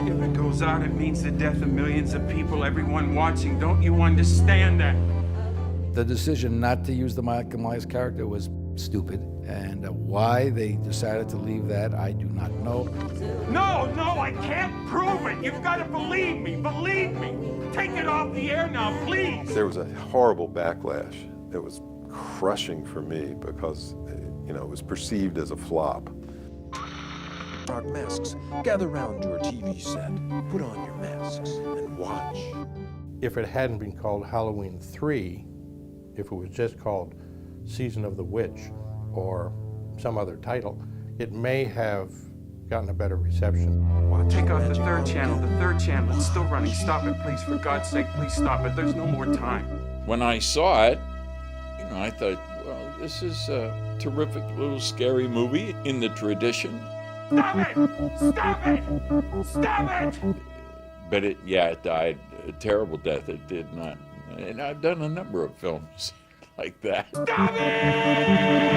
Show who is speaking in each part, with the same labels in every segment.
Speaker 1: If it goes out, it means the death of millions of people, everyone watching. Don't you understand that?
Speaker 2: The decision not to use the Michael Myers character was stupid, and why they decided to leave that, I do not know.
Speaker 1: No, I can't prove it. You've got to believe me. Believe me. Take it off the air now, please.
Speaker 3: There was a horrible backlash. It was crushing for me because, it was perceived as a flop.
Speaker 4: Dark masks, gather round your TV set, put on your masks, and watch.
Speaker 5: If it hadn't been called Halloween 3, if it was just called Season of the Witch or some other title, it may have gotten a better reception.
Speaker 1: Take off the third channel. The third channel. It's still running. Stop it, please. For God's sake, please stop it. There's no more time.
Speaker 6: When I saw it, I thought, well, this is a terrific little scary movie in the tradition.
Speaker 1: Stop it! Stop it! Stop it!
Speaker 6: But it died a terrible death. It did not. And I've done a number of films like that.
Speaker 1: Stop it!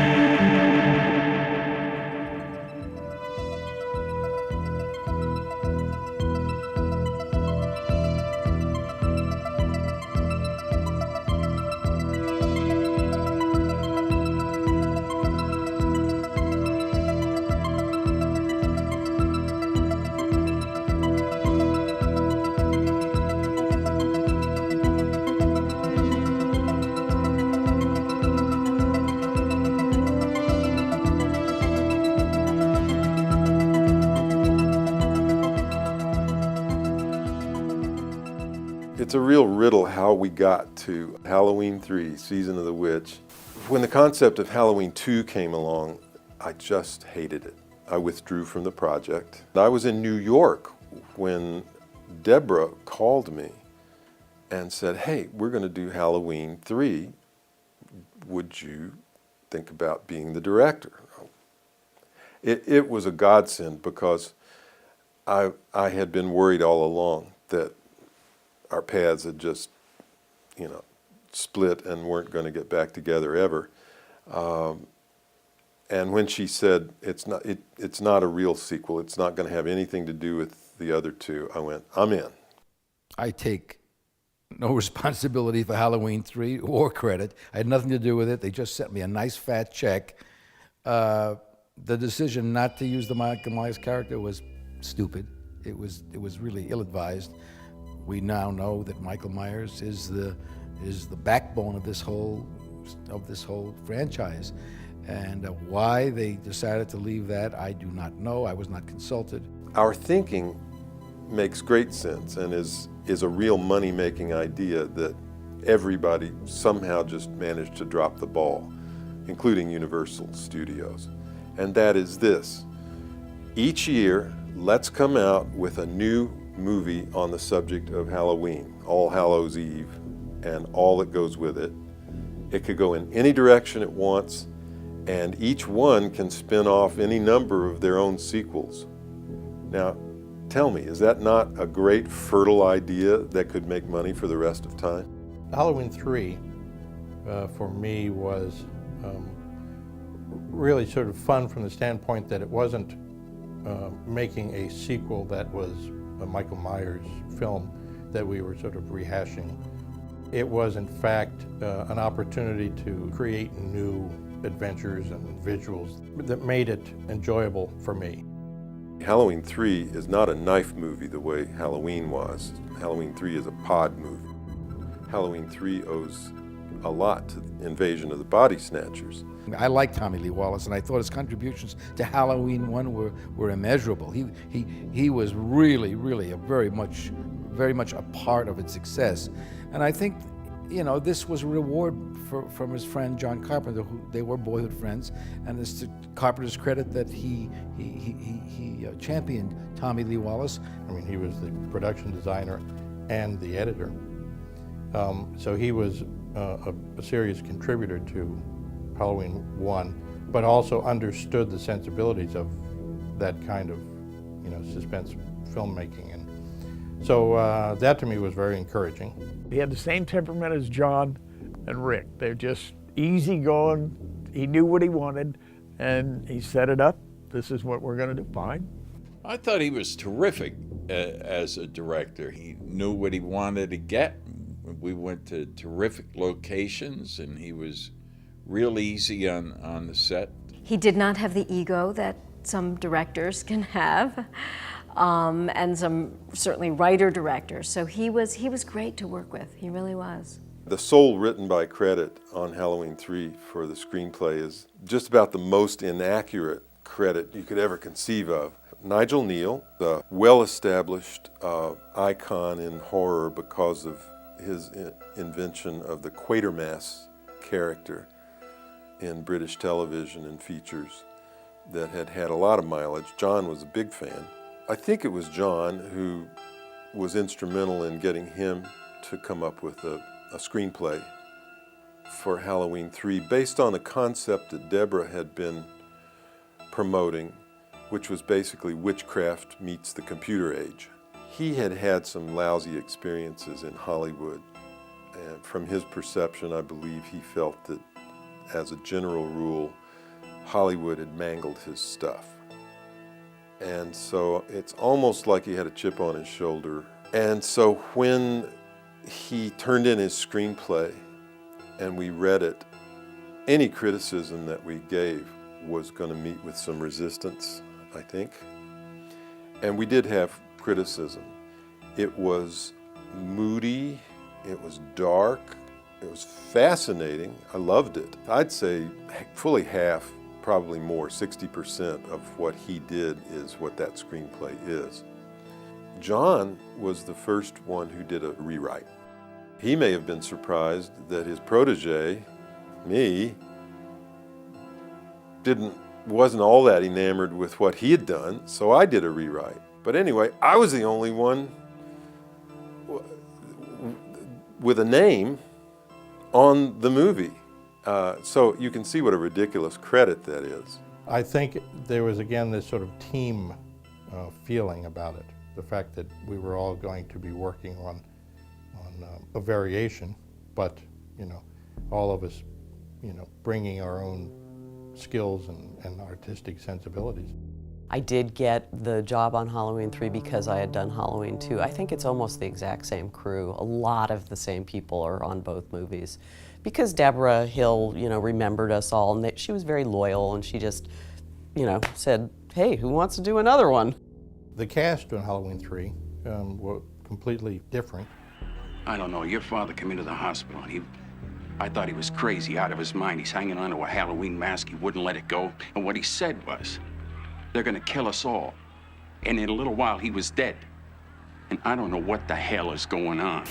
Speaker 3: It's a real riddle how we got to Halloween 3, Season of the Witch. When the concept of Halloween 2 came along, I just hated it. I withdrew from the project. I was in New York when Deborah called me and said, hey, we're going to do Halloween 3. Would you think about being the director? It was a godsend because I had been worried all along that our paths had just, split and weren't going to get back together ever. And when she said it's not a real sequel, it's not going to have anything to do with the other two, I went, I'm in.
Speaker 2: I take no responsibility for Halloween 3 or credit. I had nothing to do with it. They just sent me a nice fat check. The decision not to use the Michael Myers character was stupid. It was really ill-advised. We now know that Michael Myers is the backbone of this whole franchise, and why they decided to leave that, I do not know. I was not consulted.
Speaker 3: Our thinking makes great sense and is a real money-making idea that everybody somehow just managed to drop the ball, including Universal Studios. And that is this: each year, let's come out with a new movie on the subject of Halloween, All Hallows Eve, and all that goes with it. It could go in any direction it wants, and each one can spin off any number of their own sequels. Now, tell me, is that not a great, fertile idea that could make money for the rest of time?
Speaker 5: Halloween 3, for me, was really sort of fun from the standpoint that it wasn't making a sequel that was a Michael Myers film that we were sort of rehashing. It was, in fact, an opportunity to create new adventures and visuals that made it enjoyable for me.
Speaker 3: Halloween 3 is not a knife movie the way Halloween was. Halloween 3 is a pod movie. Halloween 3 owes a lot to the Invasion of the Body Snatchers.
Speaker 2: I like Tommy Lee Wallace, and I thought his contributions to Halloween 1 were immeasurable. He was really a very much a part of its success. And I think, this was a reward from his friend John Carpenter, who they were boyhood friends, and it's to Carpenter's credit that he championed Tommy Lee Wallace.
Speaker 5: I mean, he was the production designer and the editor. So he was a serious contributor to Halloween 1, but also understood the sensibilities of that kind of, suspense filmmaking. And so that to me was very encouraging.
Speaker 7: He had the same temperament as John and Rick. They're just easygoing. He knew what he wanted, and he set it up this is what we're going to do. Fine.
Speaker 6: I thought he was terrific as a director. He knew what he wanted to get. We went to terrific locations, and he was real easy on the set.
Speaker 8: He did not have the ego that some directors can have, and some certainly writer-directors. So he was great to work with. He really was.
Speaker 3: The sole written by credit on Halloween 3 for the screenplay is just about the most inaccurate credit you could ever conceive of. Nigel Neal, the well-established icon in horror because of his invention of the Quatermass character in British television and features that had had a lot of mileage. John was a big fan. I think it was John who was instrumental in getting him to come up with a screenplay for Halloween 3 based on a concept that Deborah had been promoting, which was basically witchcraft meets the computer age. He had had some lousy experiences in Hollywood, and from his perception, I believe he felt that, as a general rule, Hollywood had mangled his stuff. And so it's almost like he had a chip on his shoulder. And so when he turned in his screenplay and we read it, any criticism that we gave was going to meet with some resistance, I think. And we did have criticism. It was moody, it was dark, it was fascinating. I loved it. I'd say fully half, probably more, 60% of what he did is what that screenplay is. John was the first one who did a rewrite. He may have been surprised that his protege, me, wasn't all that enamored with what he had done, so I did a rewrite. But anyway, I was the only one with a name on the movie. So you can see what a ridiculous credit that is.
Speaker 5: I think there was, again, this sort of team feeling about it. The fact that we were all going to be working on a variation, but, you know, all of us, you know, bringing our own skills and artistic sensibilities.
Speaker 9: I did get the job on Halloween 3 because I had done Halloween 2. I think it's almost the exact same crew. A lot of the same people are on both movies. Because Deborah Hill, you know, remembered us all, and she was very loyal, and she just, you know, said, hey, who wants to do another one?
Speaker 5: The cast on Halloween 3 were completely different.
Speaker 10: I don't know, your father came into the hospital, and I thought he was crazy, out of his mind. He's hanging onto a Halloween mask, he wouldn't let it go. And what he said was, they're gonna kill us all. And in a little while, he was dead. And I don't know what the hell is going on.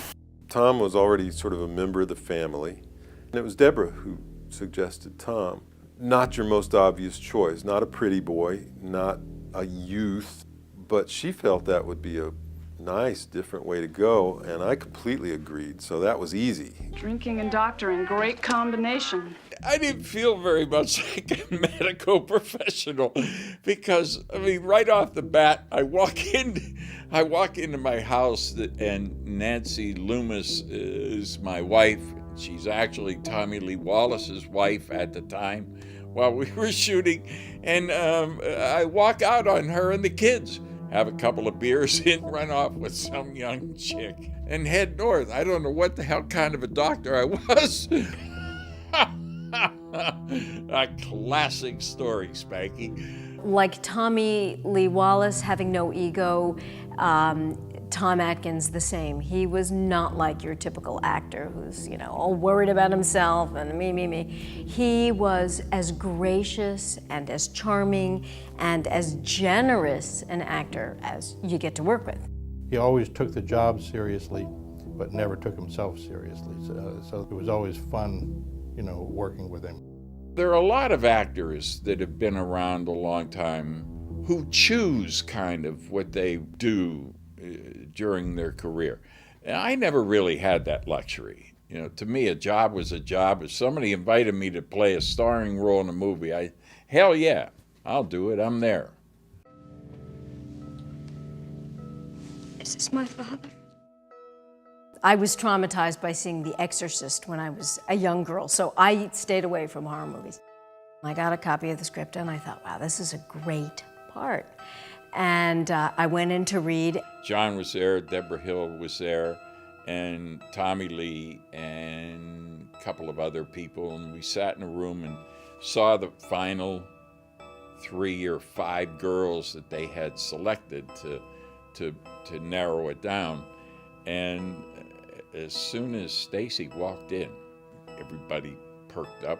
Speaker 3: Tom was already sort of a member of the family, and it was Deborah who suggested Tom. Not your most obvious choice, not a pretty boy, not a youth, but she felt that would be a nice, different way to go, and I completely agreed, so that was easy.
Speaker 11: Drinking and doctoring, great combination.
Speaker 6: I didn't feel very much like a medical professional because, I mean, right off the bat, I walk into my house and Nancy Loomis is my wife. She's actually Tommy Lee Wallace's wife at the time while we were shooting, and I walk out on her and the kids. Have a couple of beers and run off with some young chick and head north. I don't know what the hell kind of a doctor I was. A classic story, Spanky.
Speaker 8: Like Tommy Lee Wallace having no ego, Tom Atkins the same. He was not like your typical actor who's, you know, all worried about himself and me. He was as gracious and as charming and as generous an actor as you get to work with.
Speaker 5: He always took the job seriously, but never took himself seriously. So it was always fun, you know, working with him.
Speaker 6: There are a lot of actors that have been around a long time who choose kind of what they do during their career. And I never really had that luxury. You know, to me, a job was a job. If somebody invited me to play a starring role in a movie, hell yeah, I'll do it. I'm there.
Speaker 11: Is this my father?
Speaker 8: I was traumatized by seeing The Exorcist when I was a young girl, so I stayed away from horror movies. I got a copy of the script and I thought, wow, this is a great part. And I went in to read.
Speaker 6: John was there, Deborah Hill was there, and Tommy Lee, and a couple of other people, and we sat in a room and saw the final 3 or 5 girls that they had selected to narrow it down. And as soon as Stacy walked in, everybody perked up.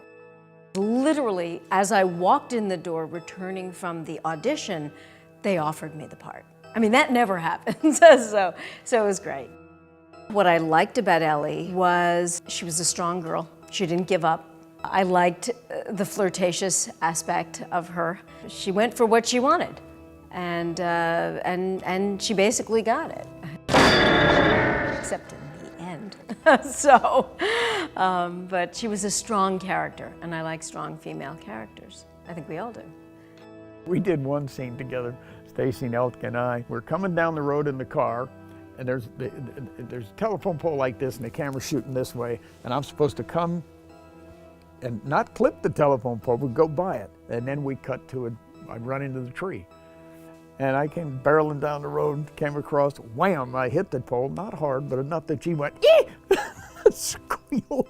Speaker 8: Literally, as I walked in the door returning from the audition, they offered me the part. I mean, that never happens, so it was great. What I liked about Ellie was she was a strong girl. She didn't give up. I liked the flirtatious aspect of her. She went for what she wanted, and she basically got it, except in the end. But she was a strong character, and I like strong female characters. I think we all do.
Speaker 7: We did one scene together, Stacy Nelk and I. We're coming down the road in the car, and there's a telephone pole like this, and the camera's shooting this way, and I'm supposed to come and not clip the telephone pole, but go by it. And then we cut to it, I'd run into the tree. And I came barreling down the road, came across, wham, I hit the pole, not hard, but enough that she went, ee! Squeal.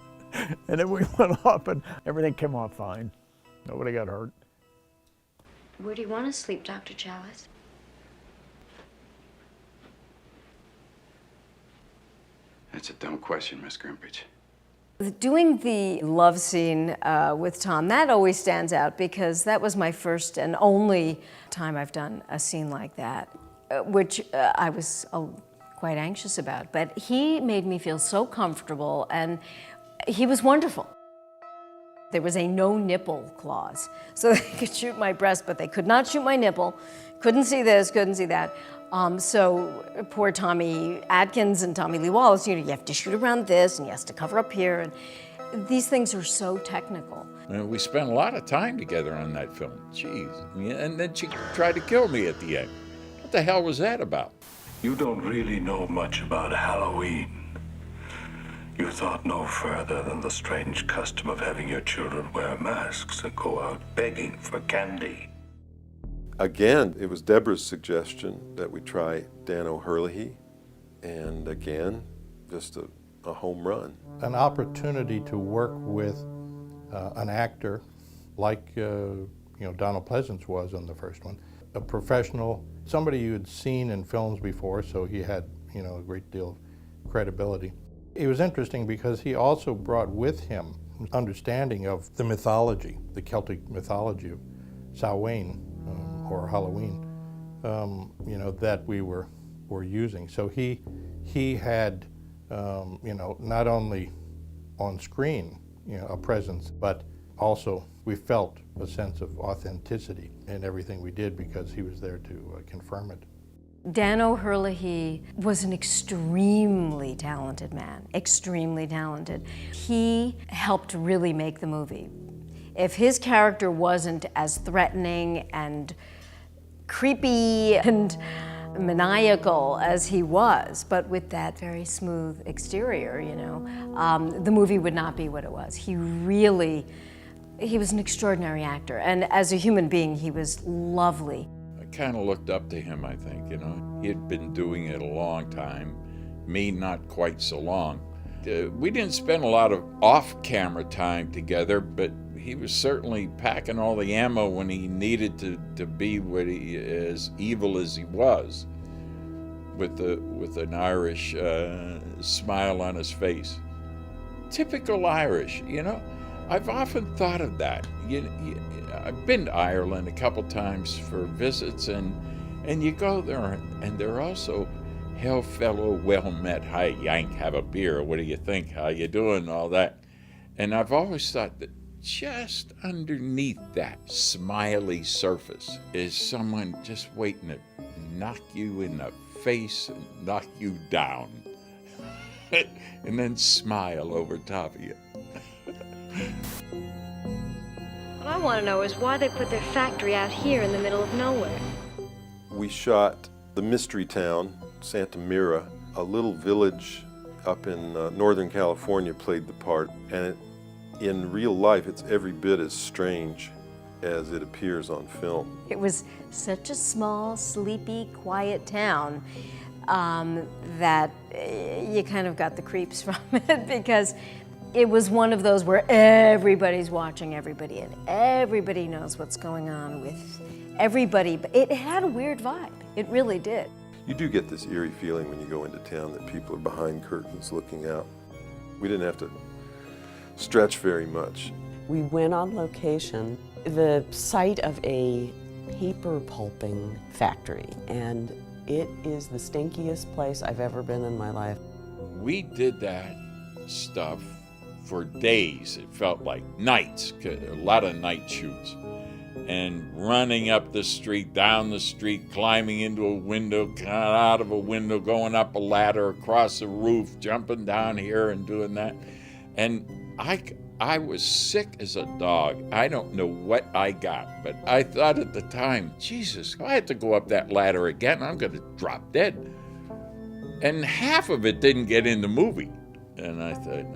Speaker 7: And then we went off and everything came off fine. Nobody got hurt.
Speaker 11: Where do you want to sleep, Dr. Chalice?
Speaker 10: That's a dumb question, Miss Grimbridge.
Speaker 8: Doing the love scene with Tom, that always stands out because that was my first and only time I've done a scene like that, which I was quite anxious about. But he made me feel so comfortable, and he was wonderful. There was a no nipple clause, so they could shoot my breast, but they could not shoot my nipple. Couldn't see this, couldn't see that. So poor Tommy Atkins and Tommy Lee Wallace, you have to shoot around this, and he has to cover up here, and these things are so technical.
Speaker 6: We spent a lot of time together on that film. Jeez. And then she tried to kill me at the end. What the hell was that about?
Speaker 12: You don't really know much about Halloween. You thought no further than the strange custom of having your children wear masks and go out begging for candy.
Speaker 3: Again, it was Deborah's suggestion that we try Dan O'Herlihy, and again, just a home run.
Speaker 5: An opportunity to work with an actor like Donald Pleasance was on the first one, a professional, somebody you had seen in films before, so he had a great deal of credibility. It was interesting because he also brought with him understanding of the mythology, the Celtic mythology of Samhain or Halloween, that we were using. So he had, not only on screen, a presence, but also we felt a sense of authenticity in everything we did because he was there to confirm it.
Speaker 8: Dan O'Herlihy was an extremely talented man, extremely talented. He helped really make the movie. If his character wasn't as threatening and creepy and maniacal as he was, but with that very smooth exterior, the movie would not be what it was. He was an extraordinary actor, and as a human being, he was lovely.
Speaker 6: I kind of looked up to him, I think, He had been doing it a long time, me not quite so long. We didn't spend a lot of off-camera time together, but he was certainly packing all the ammo when he needed to be as evil as he was, with an Irish smile on his face. Typical Irish, I've often thought of that. I've been to Ireland a couple times for visits, and you go there, and they're also, "Hail fellow, well met, hi Yank, have a beer, what do you think, how you doing," all that. And I've always thought that just underneath that smiley surface is someone just waiting to knock you in the face and knock you down, and then smile over top of you.
Speaker 11: What I want to know is why they put their factory out here in the middle of nowhere.
Speaker 3: We shot the mystery town, Santa Mira, a little village up in Northern California played the part, and in real life it's every bit as strange as it appears on film.
Speaker 8: It was such a small, sleepy, quiet town that you kind of got the creeps from it, because it was one of those where everybody's watching everybody and everybody knows what's going on with everybody. But it had a weird vibe. It really did.
Speaker 3: You do get this eerie feeling when you go into town that people are behind curtains looking out. We didn't have to stretch very much.
Speaker 9: We went on location, the site of a paper pulping factory, and it is the stinkiest place I've ever been in my life.
Speaker 6: We did that stuff for days. It felt like nights, a lot of night shoots. And running up the street, down the street, climbing into a window, out of a window, going up a ladder, across a roof, jumping down here and doing that. And I was sick as a dog. I don't know what I got, but I thought at the time, Jesus, if I had to go up that ladder again, I'm going to drop dead. And half of it didn't get in the movie. And I thought,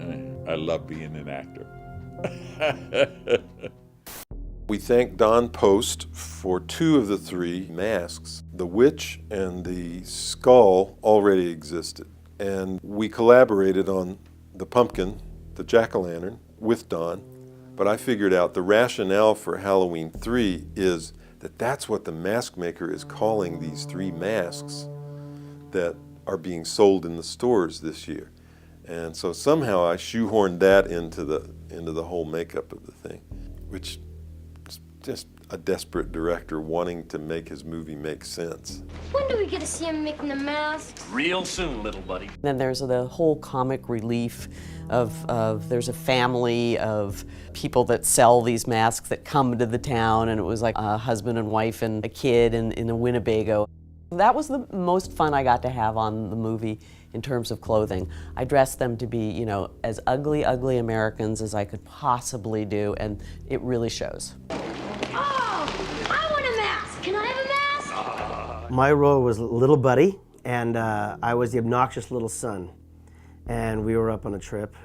Speaker 6: I love being an actor.
Speaker 3: We thank Don Post for 2 of the 3 masks. The witch and the skull already existed. And we collaborated on the pumpkin, the jack-o'-lantern, with Don. But I figured out the rationale for Halloween 3 is that that's what the mask maker is calling these 3 masks that are being sold in the stores this year. And so somehow I shoehorned that into the whole makeup of the thing, which just a desperate director wanting to make his movie make sense.
Speaker 11: When do we get to see him making the masks?
Speaker 13: Real soon, little buddy.
Speaker 9: Then there's the whole comic relief of there's a family of people that sell these masks that come to the town, and it was like a husband and wife and a kid in a Winnebago. That was the most fun I got to have on the movie in terms of clothing. I dressed them to be, you know, as ugly Americans as I could possibly do, and it really shows.
Speaker 11: Oh, I want a mask. Can I have a mask?
Speaker 13: My role was Little Buddy, and I was the obnoxious little son. And we were up on a trip,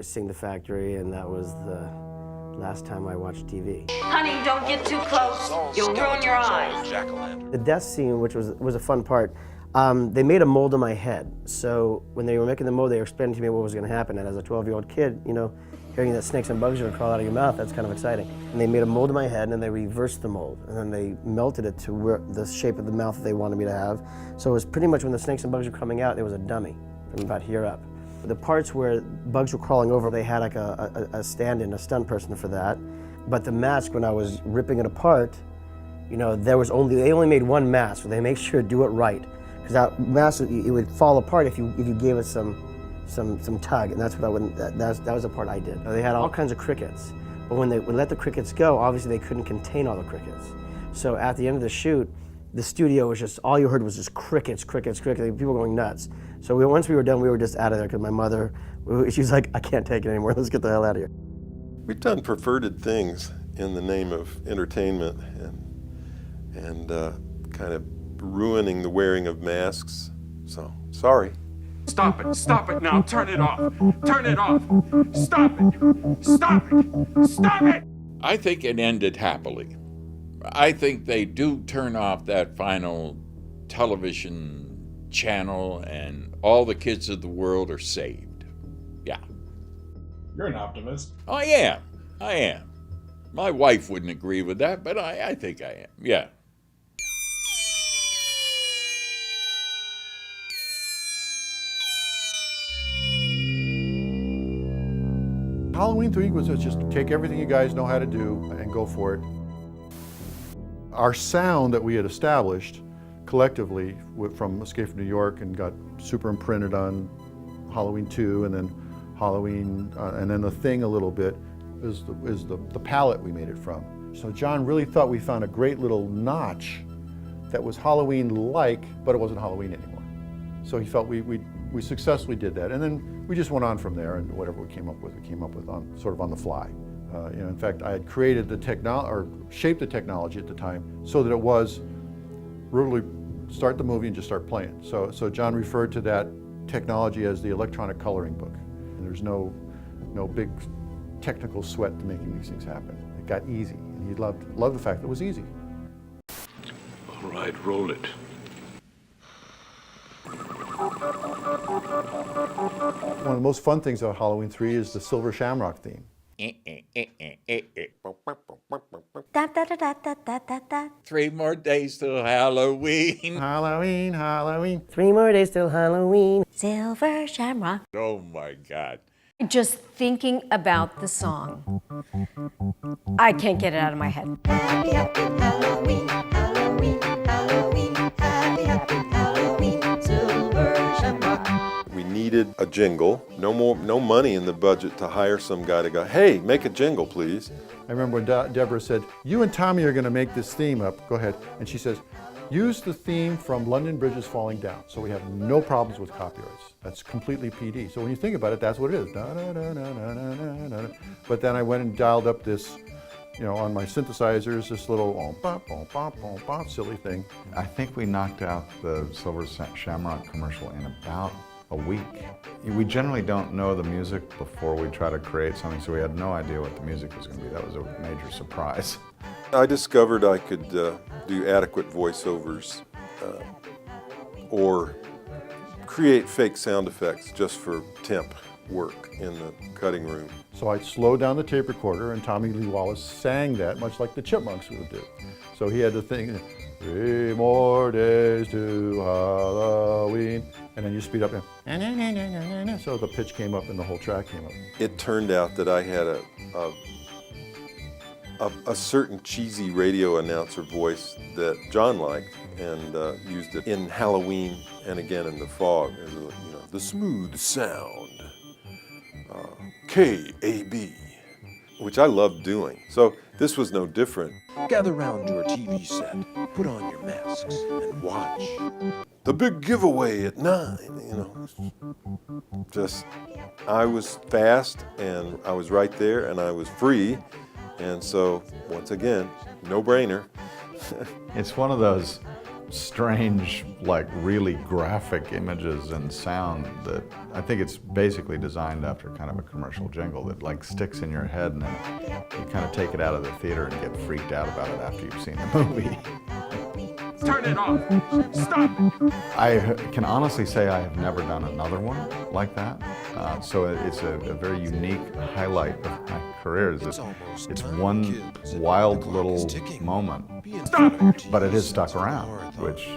Speaker 13: seeing the factory, and that was the last time I watched TV.
Speaker 14: Honey, don't get too close. You'll ruin your eyes.
Speaker 13: The death scene, which was a fun part, they made a mold of my head. So when they were making the mold, they were explaining to me what was going to happen. And as a 12-year-old kid, you know, hearing that snakes and bugs are going to crawl out of your mouth, that's kind of exciting. And they made a mold of my head, and then they reversed the mold. And then they melted it to where the shape of the mouth that they wanted me to have. So it was pretty much when the snakes and bugs were coming out, there was a dummy from about here up. The parts where bugs were crawling over, they had like a stand-in, a stunt person for that. But the mask, when I was ripping it apart, you know, they only made one mask, so they make sure to do it right. Because that mask, it would fall apart if you gave it some tug, and that's what that was the part I did. They had all kinds of crickets, but when they would let the crickets go, obviously they couldn't contain all the crickets. So at the end of the shoot, the studio was just, all you heard was just crickets, crickets, crickets, people going nuts. So once we were done, we were just out of there, because my mother, she was like, I can't take it anymore, let's get the hell out of here.
Speaker 3: We've done perverted things in the name of entertainment and kind of ruining the wearing of masks, so sorry.
Speaker 1: Stop it now, turn it off, stop it!
Speaker 6: I think it ended happily. I think they do turn off that final television channel and all the kids of the world are saved. Yeah.
Speaker 15: You're an optimist.
Speaker 6: I am. My wife wouldn't agree with that, but I think I am, yeah.
Speaker 5: Halloween 3 was just take everything you guys know how to do and go for it. Our sound that we had established collectively from Escape from New York and got super imprinted on Halloween 2 and then Halloween, and then The Thing a little bit, is the palette we made it from. So John really thought we found a great little notch that was Halloween-like, but it wasn't Halloween anymore. So he felt we successfully did that. And then we just went on from there, and whatever we came up with on sort of on the fly. You know, in fact, I had created the technology, or shaped the technology at the time, so that it was really start the movie and just start playing. So John referred to that technology as the electronic coloring book. And there's no big technical sweat to making these things happen. It got easy. And he loved the fact that it was easy.
Speaker 12: All right, roll it.
Speaker 5: One of the most fun things about Halloween 3 is the Silver Shamrock theme.
Speaker 8: Da, da, da, da, da, da, da, da.
Speaker 6: 3 more days till Halloween.
Speaker 5: Halloween, Halloween.
Speaker 13: 3 more days till Halloween.
Speaker 8: Silver Shamrock.
Speaker 6: Oh my God.
Speaker 8: Just thinking about the song, I can't get it out of my head.
Speaker 14: Happy, happy Halloween, Halloween, Halloween, happy, happy Halloween, Silver Shamrock.
Speaker 3: We needed a jingle. No money in the budget to hire some guy to go, hey, make a jingle, please.
Speaker 5: I remember when Deborah said, you and Tommy are going to make this theme up. Go ahead. And she says, use the theme from London Bridge is Falling Down. So we have no problems with copyrights. That's completely PD. So when you think about it, that's what it is. Da, da, da, da, da, da, da, da. But then I went and dialed up this, on my synthesizers, this little silly thing.
Speaker 16: I think we knocked out the Silver Shamrock commercial in about a week. We generally don't know the music before we try to create something, so we had no idea what the music was going to be. That was a major surprise.
Speaker 3: I discovered I could do adequate voiceovers or create fake sound effects just for temp work in the cutting room.
Speaker 5: So I slowed down the tape recorder, and Tommy Lee Wallace sang that much like the Chipmunks would do. So he had to think, 3 more days to Halloween, and then you speed up, so the pitch came up and the whole track came up.
Speaker 3: It turned out that I had a certain cheesy radio announcer voice that John liked, and used it in Halloween and again in The Fog as the smooth sound, K-A-B, which I loved doing. So this was no different.
Speaker 4: Gather round your TV set, put on your masks, and watch.
Speaker 3: The big giveaway at 9, Just, I was fast, and I was right there, and I was free. And so, once again, no-brainer.
Speaker 16: It's one of those strange, really graphic images and sound that I think it's basically designed after kind of a commercial jingle that sticks in your head, and then you kind of take it out of the theater and get freaked out about it after you've seen the movie.
Speaker 1: Turn it off. Stop it.
Speaker 16: I can honestly say I have never done another one like that. So it's a very unique highlight of my career. It's one wild little moment, but it has stuck around, which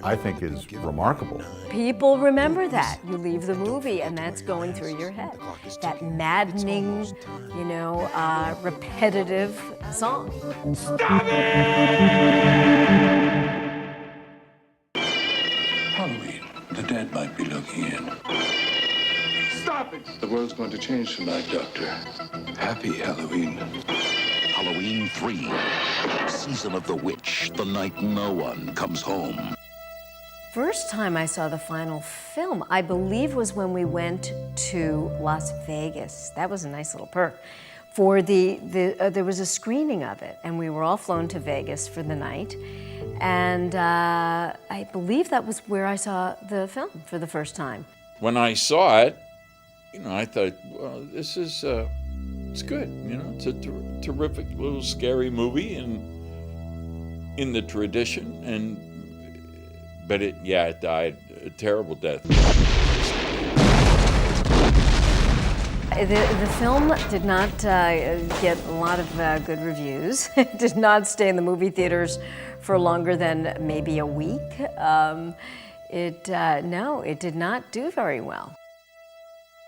Speaker 16: I think is remarkable.
Speaker 8: People remember that. You leave the movie and that's going through your head. That maddening, repetitive song.
Speaker 1: Stop it!
Speaker 12: Halloween. The dead might be looking in.
Speaker 1: Stop it!
Speaker 12: The world's going to change tonight, Doctor. Happy Halloween.
Speaker 17: Halloween 3. Season of the Witch. The night no one comes home.
Speaker 8: First time I saw the final film, I believe, was when we went to Las Vegas. That was a nice little perk. For there was a screening of it, and we were all flown to Vegas for the night. And I believe that was where I saw the film for the first time.
Speaker 6: When I saw it, I thought, well, this is, it's good. It's a terrific little scary movie and in the tradition. But it died a terrible death.
Speaker 8: The film did not get a lot of good reviews. It did not stay in the movie theaters for longer than maybe a week. It did not do very well.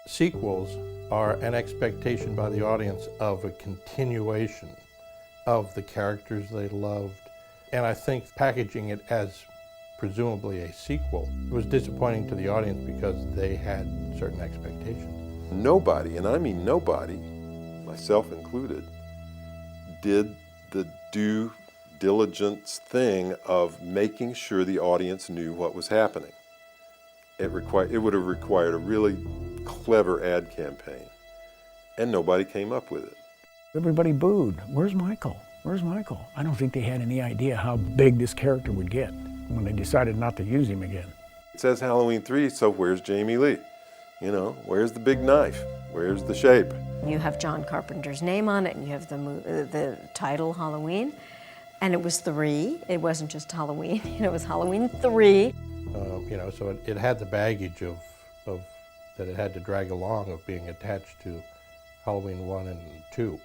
Speaker 5: Sequels are an expectation by the audience of a continuation of the characters they loved. And I think packaging it as presumably a sequel was disappointing to the audience because they had certain expectations.
Speaker 3: Nobody, and I mean nobody, myself included, did the due diligence thing of making sure the audience knew what was happening. It would have required a really clever ad campaign, and nobody came up with it.
Speaker 7: Everybody booed. Where's Michael? Where's Michael? I don't think they had any idea how big this character would get when they decided not to use him again.
Speaker 3: It says Halloween 3, so where's Jamie Lee? You know, where's the big knife? Where's the shape?
Speaker 8: You have John Carpenter's name on it, and you have the title Halloween, and it was 3. It wasn't just Halloween. It was Halloween 3.
Speaker 5: You know, so it had the baggage of that it had to drag along of being attached to Halloween 1 and 2.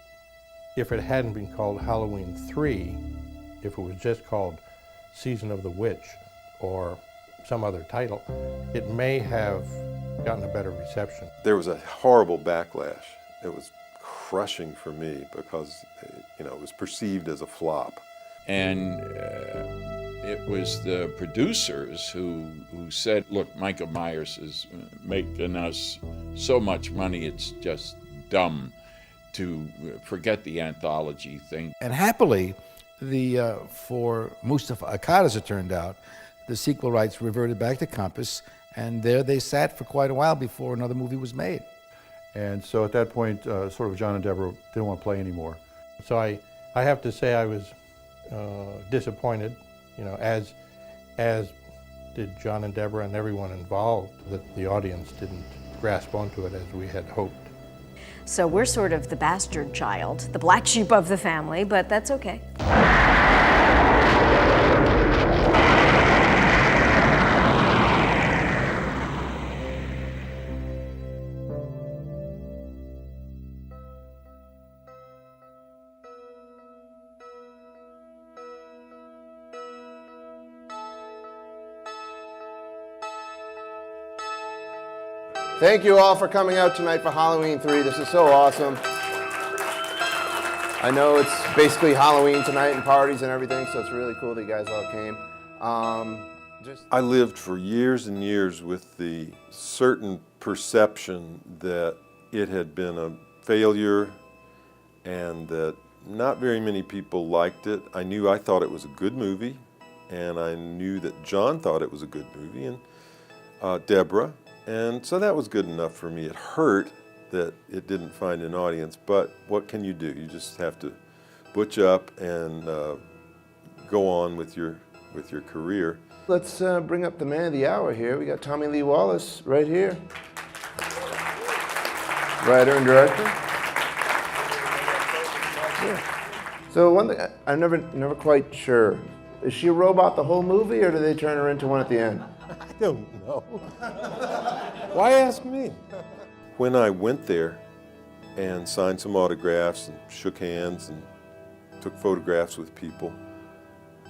Speaker 5: If it hadn't been called Halloween 3, if it was just called Season of the Witch or some other title, it may have gotten a better reception.
Speaker 3: There was a horrible backlash. It was crushing for me because, you know, it was perceived as a flop.
Speaker 6: And it was the producers who said, look, Michael Myers is making us so much money, it's just dumb to forget the anthology thing.
Speaker 2: And happily, for Mustafa Akkad, as it turned out, the sequel rights reverted back to Compass, and there they sat for quite a while before another movie was made.
Speaker 5: And so at that point, sort of John and Deborah didn't want to play anymore. So I have to say I was disappointed, you know, as did John and Deborah and everyone involved, that the audience didn't grasp onto it as we had hoped.
Speaker 8: So we're sort of the bastard child, the black sheep of the family, but that's okay.
Speaker 18: Thank you all for coming out tonight for Halloween 3. This is so awesome. I know it's basically Halloween tonight and parties and everything, so it's really cool that you guys all came.
Speaker 3: I lived for years and years with the certain perception that it had been a failure and that not very many people liked it. I thought it was a good movie, and I knew that John thought it was a good movie, and Deborah. And so that was good enough for me. It hurt that it didn't find an audience, but what can you do? You just have to butch up and go on with your career.
Speaker 18: Let's bring up the man of the hour here. We got Tommy Lee Wallace right here. Writer and director. Yeah. So one thing, I'm never quite sure. Is she a robot the whole movie, or do they turn her into one at the end?
Speaker 3: I don't know. Why ask me? When I went there and signed some autographs and shook hands and took photographs with people,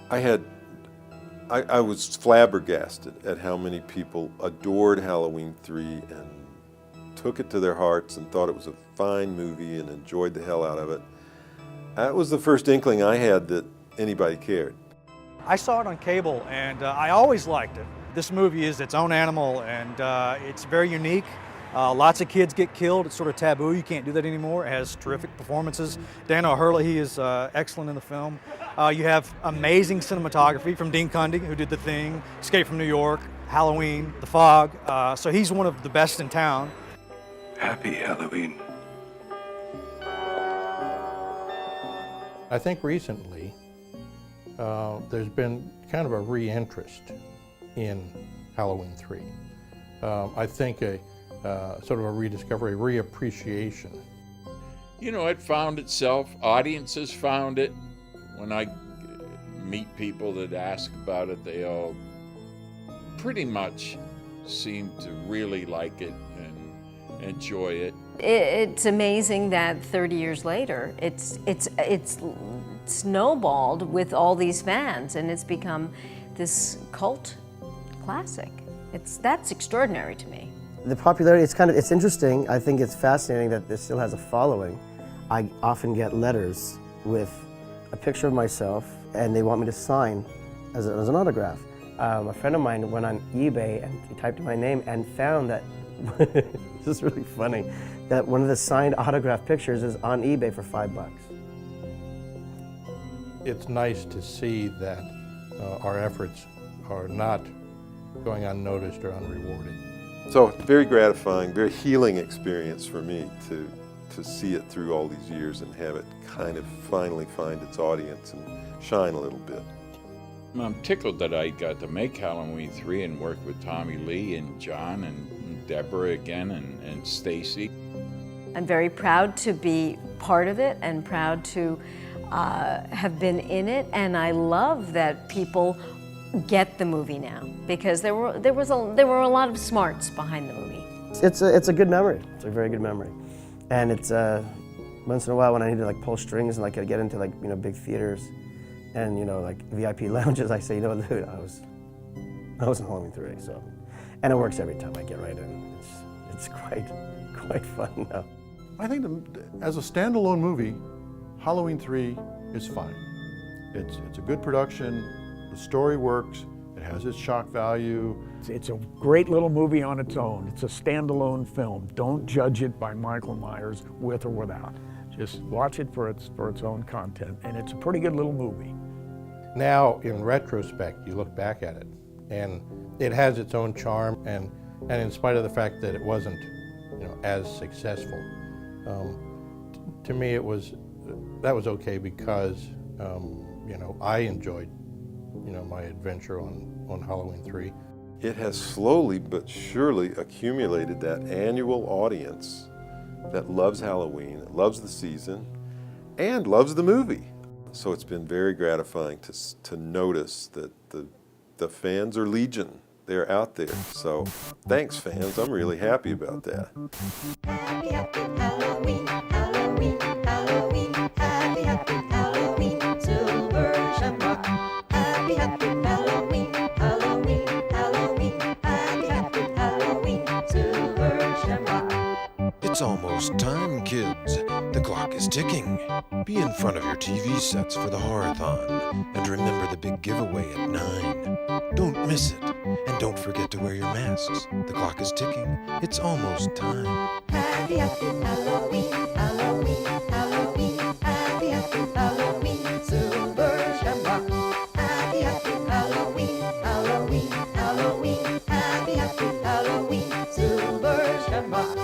Speaker 3: I was flabbergasted at how many people adored Halloween 3 and took it to their hearts and thought it was a fine movie and enjoyed the hell out of it. That was the first inkling I had that anybody cared.
Speaker 19: I saw it on cable, and I always liked it. This movie is its own animal, and it's very unique. Lots of kids get killed. It's sort of taboo. You can't do that anymore. It has terrific performances. Dan O'Hurley, he is excellent in the film. You have amazing cinematography from Dean Cundy, who did The Thing, Escape from New York, Halloween, The Fog. So he's one of the best in town.
Speaker 12: Happy Halloween.
Speaker 5: I think recently there's been kind of a re-interest in Halloween 3. I think a sort of a rediscovery, reappreciation.
Speaker 6: You know, it found itself, audiences found it. When I meet people that ask about it, they all pretty much seem to really like it and enjoy it.
Speaker 8: It's amazing that 30 years later, it's snowballed with all these fans, and it's become this cult classic. That's extraordinary to me.
Speaker 13: The popularity, it's interesting. I think it's fascinating that this still has a following. I often get letters with a picture of myself, and they want me to sign as an autograph. A friend of mine went on eBay and he typed in my name and found that, this is really funny, that one of the signed autograph pictures is on eBay for $5.
Speaker 5: It's nice to see that our efforts are not going unnoticed or unrewarded.
Speaker 3: So very gratifying, very healing experience for me to see it through all these years and have it kind of finally find its audience and shine a little bit.
Speaker 6: I'm tickled that I got to make Halloween 3 and work with Tommy Lee and John and Deborah again and Stacy.
Speaker 8: I'm very proud to be part of it and proud to have been in it, and I love that people get the movie now, because there were a lot of smarts behind the movie.
Speaker 13: It's a good memory. It's a very good memory, and it's once in a while when I need to like pull strings and like get into like big theaters, and like VIP lounges, I say, dude, I was in Halloween 3, so, and it works every time I get right in. It's quite fun now.
Speaker 5: I think as a standalone movie, Halloween 3 is fine. It's a good production, the story works, it has its shock value.
Speaker 7: It's a great little movie on its own. It's a standalone film. Don't judge it by Michael Myers with or without. Just watch it for its own content, and it's a pretty good little movie.
Speaker 5: Now, in retrospect, you look back at it, and it has its own charm, and in spite of the fact that it wasn't as successful, to me that was okay, because I enjoyed my adventure on Halloween 3.
Speaker 3: It has slowly but surely accumulated that annual audience that loves Halloween, that loves the season, and loves the movie. So it's been very gratifying to notice that the fans are legion. They're out there. So thanks, fans. I'm really happy about that.
Speaker 14: Happy, happy Halloween, Halloween, Halloween. Happy, happy Halloween, silver shamrock. Happy, happy Halloween, Halloween, Halloween. Happy, happy Halloween, silver shamrock.
Speaker 4: It's almost time, kids. The clock is ticking. Be in front of your TV sets for the Horror-thon. And remember the big giveaway at 9. Don't miss it. And don't forget to wear your masks. The clock is ticking. It's almost time.
Speaker 14: Happy, happy Halloween, Halloween, Halloween. Happy, happy Halloween, silver shamrock. Happy, happy Halloween, Halloween, Halloween. Happy, happy Halloween, silver shamrock.